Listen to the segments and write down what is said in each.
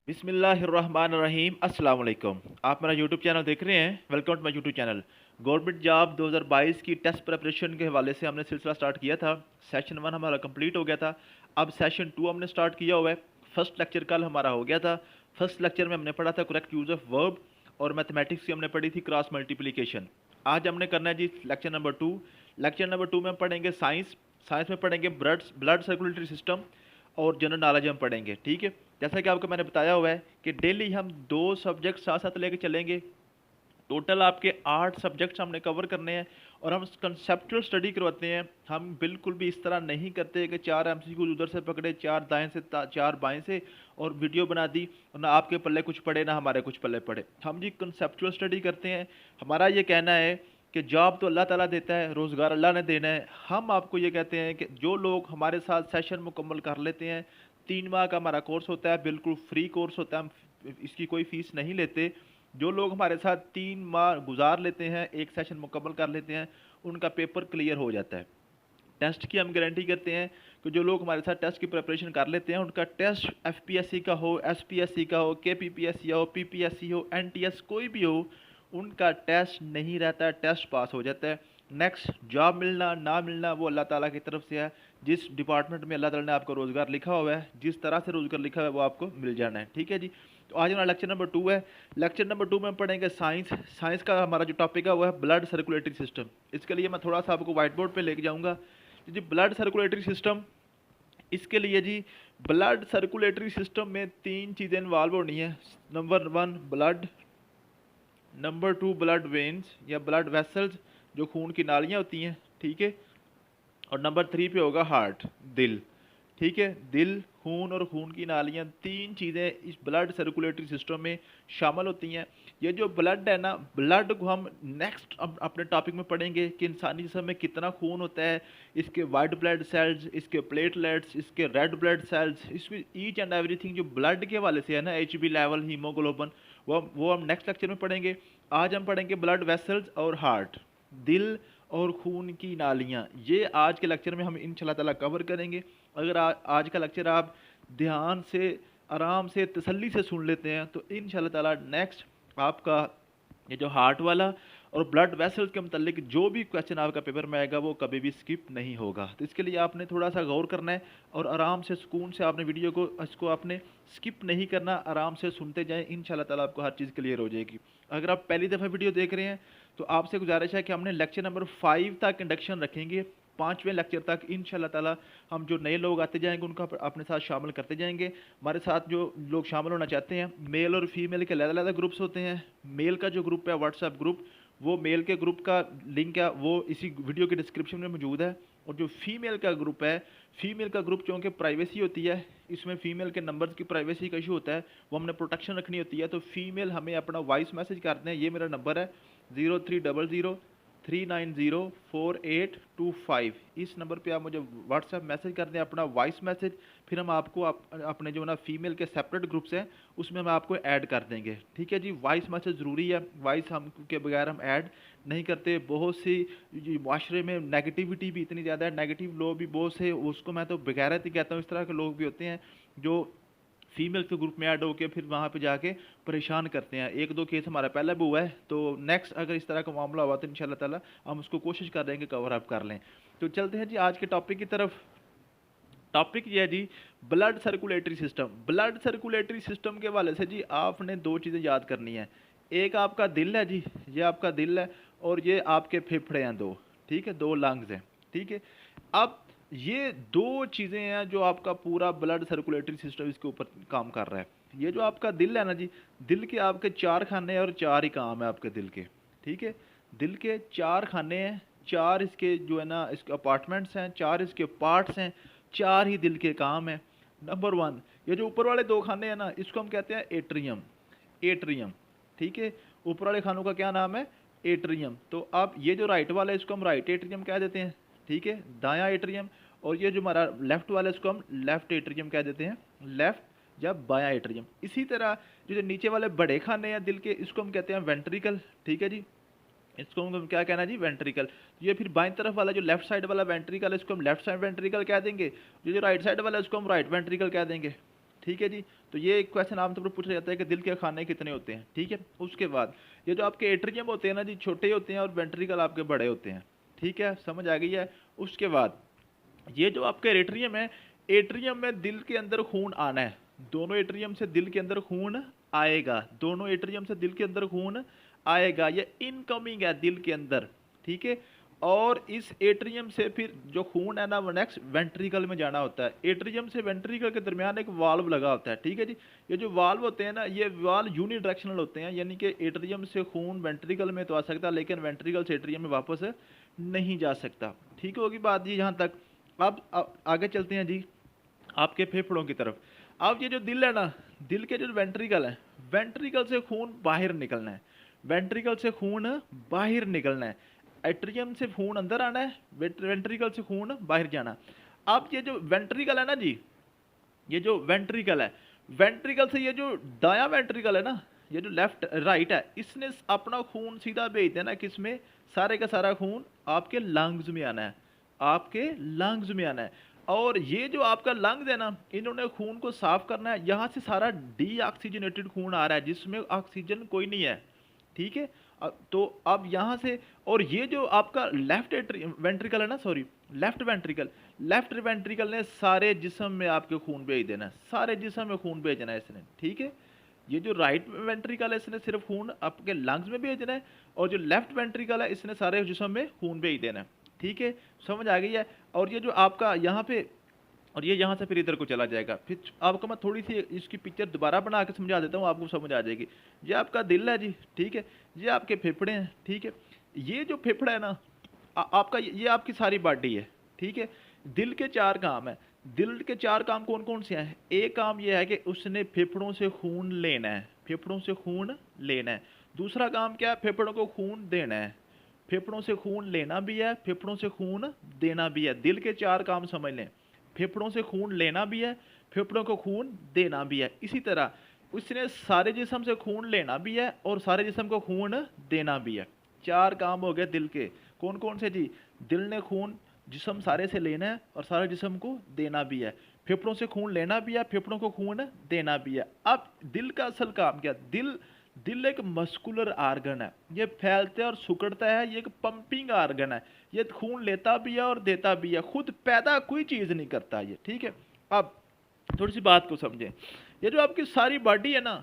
बिस्मिल्लाहिर्रहमानिर्रहीम अस्सलाम वालेकुम। आप मेरा यूट्यूब चैनल देख रहे हैं। Welcome to my YouTube channel. Government job 2022 की टेस्ट प्रिपरेशन के हवाले से हमने सिलसिला स्टार्ट किया था। सेशन 1 हमारा कंप्लीट हो गया था। अब सेशन 2 हमने स्टार्ट किया हुआ है। फर्स्ट लेक्चर कल हमारा हो गया था। फर्स्ट लेक्चर में हमने पढ़ा था करेक्ट यूज़ ऑफ वर्ब, और मैथमेटिक्स की हमने पढ़ी थी क्रॉस मल्टीप्लिकेशन। आज हमने करना है जी लेक्चर नंबर 2। लेक्चर नंबर 2 में हम पढ़ेंगे साइंस। साइंस में पढ़ेंगे ब्लड सर्कुलेटरी सिस्टम और जनरल नॉलेज हम पढ़ेंगे। ठीक है, जैसा कि आपको मैंने बताया हुआ है कि डेली हम 2 सब्जेक्ट साथ साथ लेके चलेंगे। टोटल आपके 8 सब्जेक्ट्स हमने कवर करने हैं, और हम कंसेप्चुअल स्टडी करवाते हैं। हम बिल्कुल भी इस तरह नहीं करते कि 4 एमसीक्यू उधर से पकड़े, 4 दाएं से 4 बाएं से, और वीडियो बना दी, और ना आपके पल्ले कुछ पड़े ना हमारे कुछ पल्ले पड़े। हम जी कंसेप्चुअल स्टडी करते हैं। हमारा ये कहना है कि जॉब तो अल्लाह ताला देता है, रोज़गार अल्लाह ने देना है। हम आपको ये कहते हैं कि जो लोग हमारे साथ सेशन मुकम्मल कर लेते हैं, 3 माह का हमारा कोर्स होता है, बिल्कुल फ्री कोर्स होता है, हम इसकी कोई फ़ीस नहीं लेते। जो लोग हमारे साथ 3 माह गुजार लेते हैं, एक सेशन मुकम्मल कर लेते हैं, उनका पेपर क्लियर हो जाता है। टेस्ट की हम गारंटी करते हैं कि जो लोग हमारे साथ टेस्ट की प्रिपरेशन कर लेते हैं, उनका टेस्ट एफपीएससी का हो, एसपीएससी का हो, केपीपीएससी हो, पीपीएससी हो, एनटीएस कोई भी हो, उनका टेस्ट नहीं रहता है, टेस्ट पास हो जाता है। नेक्स्ट जॉब मिलना ना मिलना वो अल्लाह ताला की तरफ से है। जिस डिपार्टमेंट में अल्लाह ताला ने आपको रोज़गार लिखा हुआ है, जिस तरह से रोज़गार लिखा हुआ है, वो आपको मिल जाना है। ठीक है जी। तो आज हमारा लेक्चर नंबर 2 है। लेक्चर नंबर 2 में हम पढ़ेंगे साइंस। साइंस का हमारा जो टॉपिक है वो है ब्लड सर्कुलेटरी सिस्टम। इसके लिए मैं थोड़ा सा आपको व्हाइट बोर्ड पे लेके जाऊंगा जी। ब्लड सर्कुलेटरी सिस्टम, इसके लिए जी ब्लड सर्कुलेटरी सिस्टम में 3 चीज़ें इन्वॉल्व होनी है। Number 1 blood, number 2 blood veins या ब्लड वेसल्स जो खून की नालियाँ होती हैं, ठीक है, और नंबर 3 पे होगा हार्ट, दिल। ठीक है, दिल, खून और खून की नालियाँ, 3 चीज़ें इस ब्लड सर्कुलेटरी सिस्टम में शामिल होती हैं। ये जो ब्लड है ना, ब्लड को हम नेक्स्ट अब अपने टॉपिक में पढ़ेंगे कि इंसानी जिस्म में कितना खून होता है, इसके वाइट ब्लड सेल्स, इसके प्लेटलेट्स, इसके रेड ब्लड सेल्स, इसमें ईच एंड एवरीथिंग जो ब्लड के हवाले से है ना, एचबी लेवल, हीमोग्लोबिन, वो हम नेक्स्ट लेक्चर में पढ़ेंगे। आज हम पढ़ेंगे ब्लड वेसल्स और हार्ट, दिल और खून की नालियाँ। ये आज के लेक्चर में हम इंशाल्लाह ताला कवर करेंगे। अगर आज का लेक्चर आप ध्यान से, आराम से, तसल्ली से सुन लेते हैं, तो इंशाल्लाह ताला नेक्स्ट आपका ये जो हार्ट वाला और ब्लड वेसल्स के मतलब जो भी क्वेश्चन आपका पेपर में आएगा वो कभी भी स्किप नहीं होगा। तो इसके लिए आपने थोड़ा सा गौर करना है, और आराम से सुकून से आपने वीडियो को, इसको आपने स्किप नहीं करना, आराम से सुनते जाएं। इंशाल्लाह ताला आपको हर चीज़ क्लियर हो जाएगी। अगर आप पहली दफ़ा वीडियो देख रहे हैं तो आपसे गुजारिश है कि हमने लेक्चर नंबर 5 तक इंडक्शन रखेंगे। 5वें लेक्चर तक इंशाल्लाह ताला हम जो नए लोग आते जाएंगे उनका अपने साथ शामिल करते जाएंगे। हमारे साथ जो लोग शामिल होना चाहते हैं, मेल और फीमेल के अलग अलग ग्रुप्स होते हैं। मेल का जो ग्रुप है व्हाट्सएप ग्रुप, वो मेल के ग्रुप का लिंक है वो इसी वीडियो के डिस्क्रिप्शन में मौजूद है। और जो फीमेल का ग्रुप है, फीमेल का ग्रुप चूँकि प्राइवेसी होती है, इसमें फीमेल के नंबर्स की प्राइवेसी का इशू होता है, वो हमने प्रोटेक्शन रखनी होती है। तो फीमेल हमें अपना वॉइस मैसेज करते हैं, ये मेरा नंबर है 0300 390 4825। इस नंबर पे आप मुझे व्हाट्सएप मैसेज कर दें अपना वॉइस मैसेज, फिर हम आपको अपने जो ना फीमेल के सेपरेट ग्रुप्स हैं उसमें हम आपको ऐड कर देंगे। ठीक है जी, वॉइस मैसेज ज़रूरी है, वॉइस हम के बगैर हम ऐड नहीं करते। बहुत सी माशरे में नेगेटिविटी भी इतनी ज़्यादा है, नेगेटिव लोग भी बहुत से, उसको मैं तो बेगैरत ही कहता हूँ। इस तरह के लोग भी होते हैं जो फीमेल के ग्रुप में ऐड होकर फिर वहाँ पे जाके परेशान करते हैं। 1-2 केस हमारा पहले भी हुआ है। तो नेक्स्ट अगर इस तरह का मामला हुआ तो इंशाल्लाह ताला हम उसको कोशिश कर रहे हैं कि कवर अप कर लें। तो चलते हैं जी आज के टॉपिक की तरफ। टॉपिक ये है जी blood circulatory system. Blood circulatory system के हवाले से जी आपने 2 चीज़ें याद करनी है। एक आपका दिल है जी, ये आपका दिल है, और ये आपके फेफड़े हैं 2, ठीक है, 2 लंग्स हैं, ठीक है। अब ये 2 चीज़ें हैं जो आपका पूरा ब्लड सर्कुलेटरी सिस्टम इसके ऊपर काम कर रहा है। ये जो आपका दिल है ना जी, दिल के आपके 4 खाने हैं और 4 ही काम है आपके दिल के, ठीक है। दिल के 4 खाने हैं, 4 इसके जो है ना इसके अपार्टमेंट्स हैं, 4 इसके पार्ट्स हैं, 4 ही दिल के काम है। नंबर 1, ये जो ऊपर वाले 2 खाने हैं ना, इसको हम कहते हैं एट्रियम। एट्रियम, ठीक है। ऊपर वाले खानों का क्या नाम है? एट्रियम। तो अब ये जो राइट वाला है इसको हम राइट एट्रियम कह देते हैं, ठीक है, दायां एट्रियम। और ये जो हमारा लेफ्ट वाला है इसको हम लेफ्ट एट्रियम कह देते हैं, लेफ्ट या बायां एट्रियम। इसी तरह जो नीचे वाले बड़े खाने हैं दिल के, इसको हम कहते हैं वेंट्रिकल, ठीक है जी। इसको हम क्या कहना जी? वेंट्रिकल। ये फिर बाईं तरफ वाला जो लेफ्ट साइड वाला वेंट्रिकल है इसको हम लेफ्ट साइड वेंट्रिकल कह देंगे, जो राइट साइड वाला है इसको हम राइट वेंट्रिकल कह देंगे, ठीक है जी। तो ये एक क्वेश्चन आमतौर पर पूछा जाता है कि दिल के खाने कितने होते हैं, ठीक है। उसके बाद ये जो आपके एट्रियम होते हैं ना जी, छोटे होते हैं और वेंट्रिकल आपके बड़े होते हैं, ठीक है, समझ आ गई है। उसके बाद ये जो आपके एट्रियम है, एट्रियम में दिल के अंदर खून आना है, दोनों एट्रियम से दिल के अंदर खून आएगा, दोनों एट्रियम से दिल के अंदर खून आएगा, ये इनकमिंग है दिल के अंदर, ठीक है। और इस एट्रियम से फिर जो खून है ना वो नेक्स्ट वेंट्रिकल में जाना होता है। एट्रियम से वेंट्रिकल के दरमियान एक वाल्व लगा होता है, ठीक है जी। ये जो वाल्व होते हैं ना, ये वाल्व यूनिडायरेक्शनल होते हैं, यानी कि एट्रियम से खून वेंट्रिकल में तो आ सकता है लेकिन वेंट्रिकल से एट्रियम में वापस नहीं जा सकता, ठीक होगी बात जी यहाँ तक। अब आगे चलते हैं जी आपके फेफड़ों की तरफ। अब ये जो दिल है ना, दिल के जो वेंट्रिकल है, वेंट्रिकल से खून बाहर निकलना है, वेंट्रिकल से खून बाहर निकलना है, एट्रियम से खून अंदर आना है, वेंट्रिकल से खून बाहर जाना। अब ये जो वेंट्रिकल है ना जी, ये जो वेंट्रिकल है, वेंट्रिकल से ये जो दायां वेंट्रिकल है ना, ये जो लेफ्ट राइट है, इसने अपना खून सीधा भेज देना किस में, सारे का सारा खून आपके लंग्स में आना है, आपके लंग्स में आना है। और ये जो आपका लंग्स है ना, इन्होंने खून को साफ करना है, यहाँ से सारा डीऑक्सीजनेटेड खून आ रहा है जिसमें ऑक्सीजन कोई नहीं है, ठीक है। तो अब यहाँ से, और ये जो आपका लेफ्ट वेंट्रिकल है ना, sorry left ventricle, left ventricle ने सारे जिस्म में आपके खून भेज देना है, सारे जिस्म में खून भेजना है इसने, ठीक है। ये जो राइट वेंट्रिकल है इसने सिर्फ खून आपके लंग्स में भेजना है, और जो लेफ्ट वेंट्रिकल है इसने सारे जिस्म में खून भेज देना है, ठीक है, समझ आ गई है। और ये जो आपका यहाँ पे, और ये यहाँ से फिर इधर को चला जाएगा। फिर आपको मैं थोड़ी सी इसकी पिक्चर दोबारा बना के समझा देता हूँ, आपको समझ आ जाएगी। ये आपका दिल है जी, ठीक है, ये आपके फेफड़े हैं, ठीक है। ये जो फेफड़ा है ना, आपका ये आपकी सारी बॉडी है, ठीक है। दिल के 4 काम है, दिल के 4 काम कौन कौन से हैं। एक काम ये है कि उसने फेफड़ों से खून लेना है, फेफड़ों से खून लेना है। दूसरा काम क्या है, फेफड़ों को खून देना है, फेफड़ों से खून लेना भी है, फेफड़ों से खून देना भी है। दिल के 4 काम समझ लें, फेफड़ों से खून लेना भी है, फेफड़ों को खून देना भी है। इसी तरह उसने सारे जिस्म से खून लेना भी है और सारे जिस्म को खून देना भी है। 4 काम हो गए दिल के, कौन कौन से जी। दिल ने खून जिस्म सारे से लेना है और सारे जिस्म को देना भी है, फेफड़ों से खून लेना भी है, फेफड़ों को खून देना भी है। अब दिल का असल काम क्या, दिल दिल एक मस्कुलर आर्गन है, ये फैलता है और सिकुड़ता है, ये एक पंपिंग आर्गन है, ये खून लेता भी है और देता भी है, खुद पैदा कोई चीज़ नहीं करता ये, ठीक है। अब थोड़ी सी बात को समझें, ये जो आपकी सारी बॉडी है ना,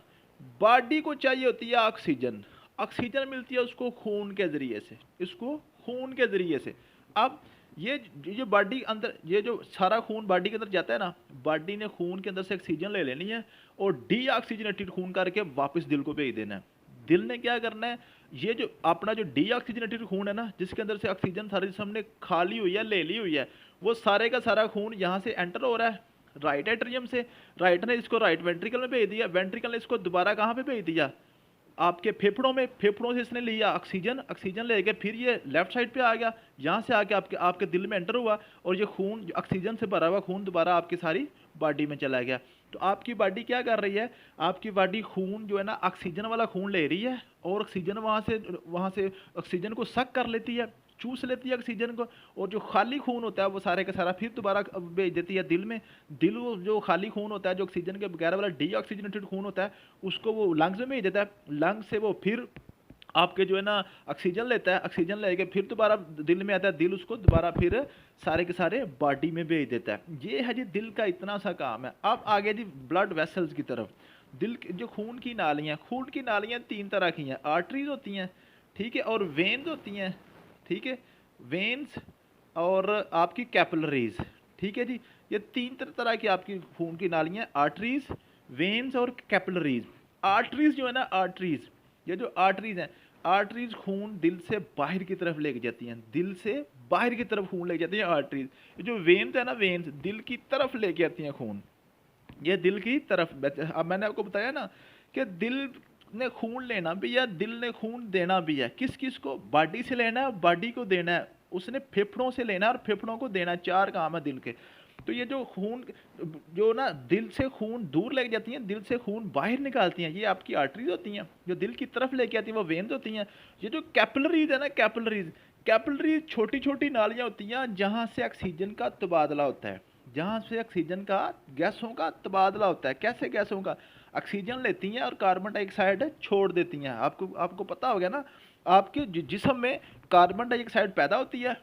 बॉडी को चाहिए होती है ऑक्सीजन, ऑक्सीजन मिलती है उसको खून के ज़रिए से, इसको खून के ज़रिए से। अब ये बॉडी अंदर, ये जो सारा खून बॉडी के अंदर जाता है ना, बॉडी ने खून के अंदर से ऑक्सीजन ले लेनी है और डीऑक्सीजनेटेड खून करके वापस दिल को भेज देना है। दिल ने क्या करना है, ये जो अपना जो डीऑक्सीजनेटेड खून है ना, जिसके अंदर से ऑक्सीजन सारे जिस्म ने खा ली हुई है, ले ली हुई है, वो सारे का सारा खून यहाँ से एंटर हो रहा है राइट एट्रियम से, राइट ने इसको राइट वेंट्रिकल में भेज दिया, वेंट्रिकल ने इसको दोबारा कहाँ पे भेज दिया, आपके फेफड़ों में, फेफड़ों से इसने लिया ऑक्सीजन, ऑक्सीजन लेके फिर ये लेफ्ट साइड पे आ गया, यहाँ से आके आपके आपके दिल में एंटर हुआ और ये खून ऑक्सीजन से भरा हुआ खून दोबारा आपकी सारी बॉडी में चला गया। तो आपकी बॉडी क्या कर रही है, आपकी बॉडी खून जो है ना ऑक्सीजन वाला खून ले रही है और ऑक्सीजन वहाँ से ऑक्सीजन को सक कर लेती है, चूस लेती है ऑक्सीजन को, और जो खाली खून होता है वो सारे का सारा फिर दोबारा भेज देती है दिल में। दिल जो खाली खून होता है, जो ऑक्सीजन के बगैर वाला डीऑक्सीजनेटेड खून होता है, उसको वो लंग्स में भेज देता है, लंग्स से वो फिर आपके जो है ना ऑक्सीजन लेता है, ऑक्सीजन लेके फिर दोबारा दिल में आता है, दिल उसको दोबारा फिर सारे के सारे बॉडी में भेज देता है। ये है जी दिल का इतना सा काम है। अब आगे जी ब्लड वेसल्स की तरफ। दिल जो खून की नालियाँ, खून की नालियाँ 3 तरह की हैं, आर्टरीज होती हैं, ठीक है, और वेन्स होती हैं, ठीक है, वेन्स और आपकी कैपिलरीज, ठीक है जी। ये 3 तरह की आपकी खून की नालियाँ, आर्टरीज, वेन्स और कैपिलरीज। आर्टरीज जो है ना, आर्टरीज, ये जो आर्टरीज हैं, आर्टरीज खून दिल से बाहर की तरफ लेके जाती हैं, दिल से बाहर की तरफ खून लेके जाती हैं आर्टरीज। ये जो वेन्स है ना, वेन्स दिल की तरफ लेके आती हैं खून, ये दिल की तरफ। अब मैंने आपको बताया ना कि दिल ने खून लेना भी है, दिल ने खून देना भी है। किस किस को, बॉडी से लेना है, बॉडी को देना है, उसने फेफड़ों से लेना है और फेफड़ों को देना है। 4 काम है दिल के। तो ये जो खून जो ना दिल से खून दूर लेके जाती हैं, दिल से खून बाहर निकालती हैं, ये आपकी आर्टरीज होती हैं। जो दिल की तरफ लेके आती हैं वो वेन्स होती हैं। ये जो कैपिलरीज है ना, कैपिलरीज, कैपिलरीज छोटी छोटी नालियाँ होती हैं जहाँ से ऑक्सीजन का तबादला होता है, जहाँ से ऑक्सीजन का गैसों का तबादला होता है। कैसे गैसों का? ऑक्सीजन लेती हैं और कार्बन डाइऑक्साइड छोड़ देती हैं। आपको आपको पता हो गया ना, आपके जिस्म में कार्बन डाइऑक्साइड पैदा होती है।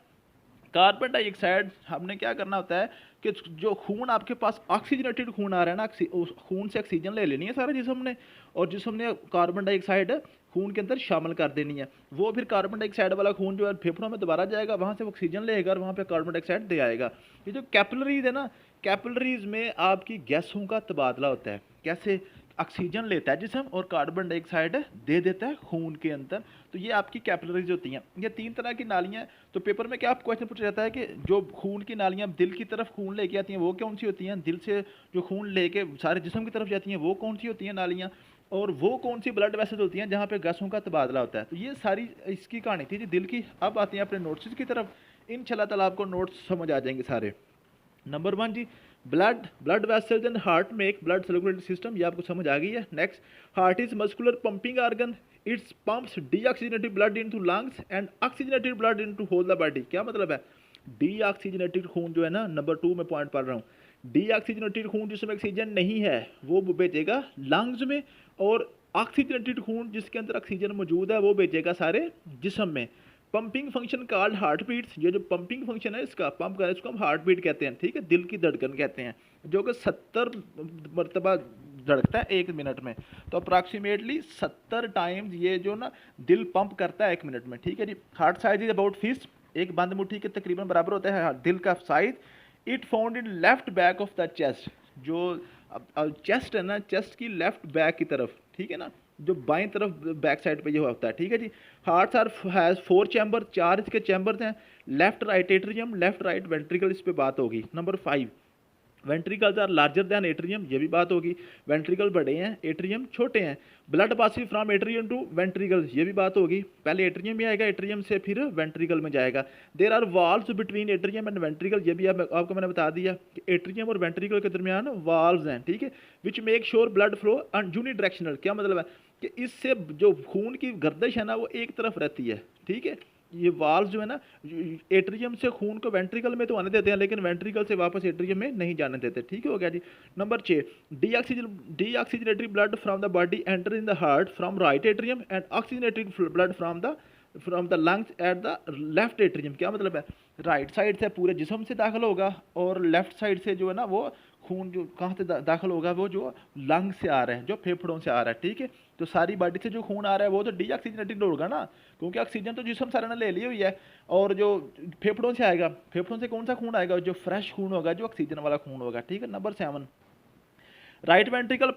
कार्बन डाइऑक्साइड हमने क्या करना होता है कि जो खून आपके पास ऑक्सीजनेटेड खून आ रहा है ना, उस खून से ऑक्सीजन ले लेनी है सारे जिस्म ने, और जिस्म ने कार्बन डाइऑक्साइड खून के अंदर शामिल कर देनी है। वो फिर कार्बन डाइऑक्साइड वाला खून जो है फेफड़ों में दोबारा जाएगा, वहाँ से ऑक्सीजन लेगा और वहाँ पे कार्बन डाइऑक्साइड दे आएगा। ये जो कैपिलरीज है ना, कैपिलरीज में आपकी गैसों का तबादला होता है। कैसे? ऑक्सीजन लेता है जिस्म और कार्बन डाइऑक्साइड दे देता है खून के अंदर। तो ये आपकी कैपिलरीज होती हैं। ये 3 तरह की नालियाँ हैं। तो पेपर में क्या आप क्वेश्चन पूछा जाता है कि जो खून की नालियाँ दिल की तरफ खून लेके आती हैं वो कौन सी होती हैं, दिल से जो खून लेके सारे जिस्म की तरफ जाती हैं वो कौन सी होती हैं नालियाँ, और वो कौन सी ब्लड वेसल्स होती हैं जहाँ पे गैसों का तबादला होता है। तो ये सारी इसकी कहानी थी जी दिल की। अब आते हैं अपने नोट्स की तरफ। इंशाल्लाह ताला आपको नोट्स समझ आ जाएंगे सारे। नंबर 1 जी, blood vessels and heart make blood circulatory system. ये आपको समझ आ गई है। Next, heart is muscular pumping organ, its pumps deoxygenated blood into lungs and oxygenated blood into whole the body. क्या मतलब है? डीऑक्सीजनेटेड खून जो है ना, नंबर 2 में पॉइंट पढ़ रहा हूँ, डीऑक्सीजनेटेड खून जिसमें ऑक्सीजन नहीं है वो भेजेगा लंग्स में, और ऑक्सीजनेटेड खून जिसके अंदर ऑक्सीजन मौजूद है वो भेजेगा सारे जिस्म में। Pumping function called heart beats. ये जो पंपिंग फंक्शन है इसका, पंप का, इसको हम हार्ट बीट कहते हैं, ठीक है, दिल की धड़कन कहते हैं, जो कि 70 मरतबा धड़कता है 1 मिनट में। तो अप्रॉक्सीमेटली 70 टाइम्स ये जो ना दिल पंप करता है 1 मिनट में, ठीक है जी। Heart size is about fist, एक बंद मुट्ठी के तकरीबन बराबर होता है दिल का size. It found in left back of the chest. जो चेस्ट है ना, चेस्ट की लेफ्ट बैक की तरफ, ठीक है ना, जो बाएं तरफ बैक साइड पे ये होता है, ठीक है जी। हार्ट्स आर हैज 4 चैम्बर, 4 इसके चैम्बर्स हैं। Left right atrium, left right ventricle, इस पे बात होगी। Number 5, ventricles are larger than atrium, ये भी बात होगी। वेंट्रिकल बड़े हैं, एट्रियम छोटे हैं। Blood passing from atrium to ventricle, ये भी बात होगी। पहले एट्रियम में आएगा, एट्रियम से फिर वेंट्रिकल में जाएगा। There are valves between atrium and ventricle, ये भी आपको मैंने बता दिया कि एट्रियम और वेंट्रिकल के दरमियान वाल्व्स हैं, ठीक है। Which make sure blood flow unidirectional. क्या मतलब है कि इससे जो खून की गर्दिश है ना वो एक तरफ रहती है, ठीक है। ये वाल्व जो है ना, एट्रियम से खून को वेंट्रिकल में तो आने देते हैं, लेकिन वेंट्रिकल से वापस एट्रियम में नहीं जाने देते, ठीक है, हो गया जी। Number 6, deoxygenated blood from the body enter in the heart from right atrium and oxygenated blood from the lungs at the left atrium. क्या मतलब है? राइट साइड से पूरे जिस्म से दाखिल होगा, और लेफ्ट साइड से जो है ना वो खून जो कहाँ से दाखिल होगा, वो जो लंग से आ रहा है, जो फेफड़ों से आ रहा है, ठीक है। तो सारी बॉडी से जो खून आ रहा है वो तो डीऑक्सीजनेटेड होगा ना, क्योंकि ऑक्सीजन तो जिस्म सारा ने ले ली हुई है। और जो फेफड़ों से आएगा, फेफड़ों से कौन सा खून आएगा? जो फ्रेश खून होगा, जो ऑक्सीजन वाला खून होगा, ठीक है। Number 7, right ventricle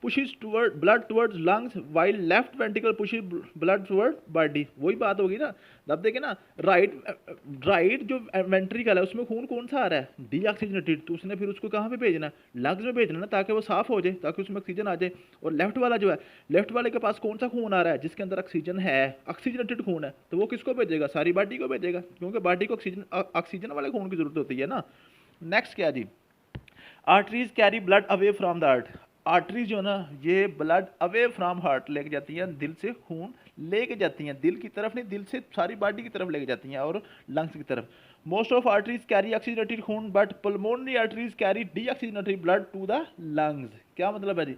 pushes toward blood towards lungs while left ventricle pushes blood toward body। वही बात होगी ना। अब देखें ना, राइट जो वेंट्रिकल है उसमें खून कौन सा आ रहा है? डीऑक्सीजनेटेड। तो उसने फिर उसको कहाँ पे भेजना है? लंग्स में भेजना ना, ताकि वो साफ हो जाए, ताकि उसमें ऑक्सीजन आ जाए। और लेफ्ट वाला जो है, लेफ्ट वाले के पास कौन सा खून आ रहा है? जिसके अंदर ऑक्सीजन है, ऑक्सीजनेटेड खून है, तो वो किसको भेजेगा? सारी बॉडी को भेजेगा, क्योंकि बॉडी को ऑक्सीजन वाले खून की जरूरत होती है ना। नेक्स्ट क्या जी, arteries carry blood away from the heart. Arteries जो ना ये ब्लड अवे फ्रॉम हार्ट लेके जाती हैं, दिल से खून लेके जाती हैं, दिल की तरफ नहीं, दिल से सारी बॉडी की तरफ लेके जाती हैं और लंग्स की तरफ। Most of arteries carry oxygenated खून but pulmonary arteries carry deoxygenated blood to the lungs. क्या मतलब है जी?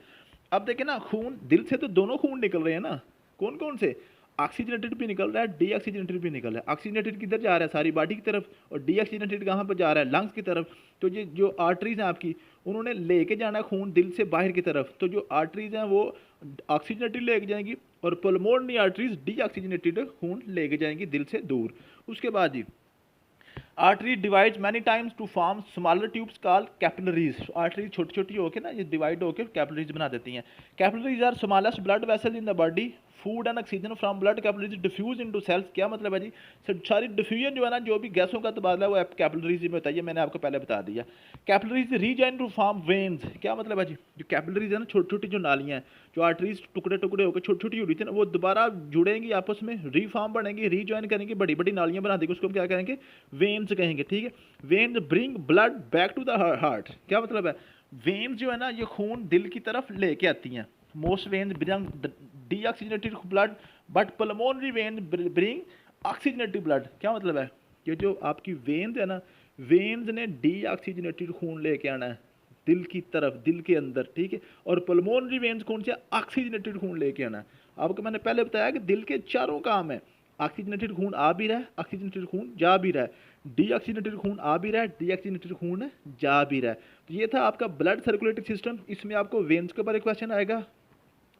अब देखें ना, खून दिल से तो दोनों खून निकल रहे हैं ना, कौन कौन से? ऑक्सीजनेटेड भी निकल रहा है, डीऑक्सीजनेटेड भी निकल रहा है। ऑक्सीजनेटेड किधर जा रहा है? सारी बॉडी की तरफ। और डीऑक्सीजनेटेड कहाँ पर जा रहा है? लंग्स की तरफ। तो ये जो आर्टरीज हैं आपकी, उन्होंने लेके जाना है खून दिल से बाहर की तरफ। तो जो आर्टरीज हैं वो ऑक्सीजनेटेड लेके जाएंगी, और पल्मोनरी आर्टरीज डीऑक्सीजनेटेड खून लेके जाएंगी दिल से दूर। उसके बाद जी, artery divides many times to form smaller tubes called capillaries. Artery छोटी छोटी होकर ना ये डिवाइड होकर कैपिलरीज बना देती हैं। Capillaries are smallest blood vessels in the body. Food and oxygen from blood capillaries diffuse into cells. क्या मतलब है जी? सारी डिफ्यूजन जो है ना, जो भी गैसों का तबादला है वो कैपिलरीज में बताइए, मैंने आपको पहले बता दिया। Capillaries rejoin to form veins. क्या मतलब है जी? जो कैपिलरीज है ना, छोटी छोटी जो नालियाँ हैं, जो आर्टरीज टुकड़े टुकड़े होकर छोटी छोटी हो रही थी ना, वो दोबारा जुड़ेंगी आपस में, रीफॉर्म बनेंगी, रीजॉइन करेंगी, बड़ी बड़ी नालियाँ बना देंगे, उसको हम क्या कहेंगे? वेन्स कहेंगे, ठीक है। Veins bring blood back to the heart. क्या मतलब है? वेन्स जो है ना, ये खून दिल की तरफ लेके आती हैं। Most veins bring deoxygenated blood but pulmonary veins bring oxygenated blood. क्या मतलब है? ये जो आपकी वेन्स है ना, वेन्स ने डीऑक्सीजनेटेड खून लेके आना है दिल की तरफ, दिल के अंदर, ठीक है। और पल्मोनरी वेन्स कौन से, ऑक्सीजनेटेड खून लेके आना है। आपको मैंने पहले बताया कि दिल के चारों काम है, ऑक्सीजनेटेड खून आ भी रहा है, ऑक्सीजनेटेड खून जा भी रहा है, डीऑक्सीजनेटेड खून आ भी रहा है, डीऑक्सीजनेटेड खून जा भी रहा है। तो ये था आपका ब्लड सर्कुलेटरी सिस्टम। इसमें आपको वेन्स के बारे में क्वेश्चन आएगा,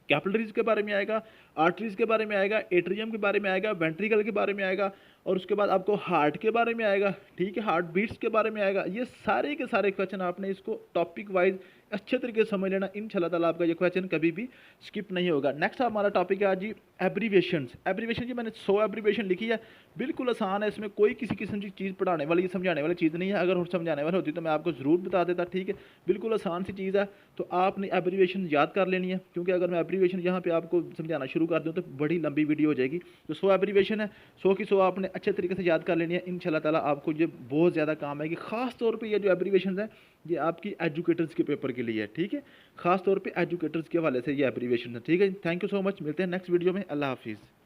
कैपिलरीज के बारे में आएगा, आर्टरीज के बारे में आएगा, एट्रियम के बारे में आएगा, वेंट्रिकल के बारे में आएगा, और उसके बाद आपको हार्ट के बारे में आएगा, ठीक है, हार्ट बीट्स के बारे में आएगा। ये सारे के सारे क्वेश्चन आपने इसको टॉपिक वाइज अच्छे तरीके से समझ लेना। इंशाल्लाह ताला आपका ये क्वेश्चन कभी भी स्किप नहीं होगा। नेक्स्ट हमारा टॉपिक है आज जी एब्रीविएशंस। एब्रीविएशन जी मैंने 100 एब्रीविएशन लिखी है, बिल्कुल आसान है, इसमें कोई किसी किस्म की चीज़ पढ़ाने वाली समझाने वाली चीज़ नहीं है। अगर समझाने वाली होती तो मैं आपको ज़रूर बता देता, ठीक है। बिल्कुल आसान सी चीज़ है, तो आपने एब्रीविएशन याद कर लेनी है, क्योंकि अगर मैं एब्रीविएशन यहाँ पे आपको समझाना शुरू कर दूँ तो बड़ी लंबी वीडियो हो जाएगी। तो 100 एब्रीविएशन है, 100 की 100 आपने अच्छे तरीके से याद कर लेनी है। इंशाल्लाह ताला आपको ये बहुत ज़्यादा काम आएगी। ख़ास तौर पे ये जो एब्रीविएशन है ये आपकी एजुकेटर्स के पेपर के लिए है, ठीक है। खास तौर पे एजुकेटर्स के हवाले से ये एब्रीविएशन है, ठीक है। थैंक यू सो मच, मिलते हैं नेक्स्ट वीडियो में। अल्लाह हाफिज़।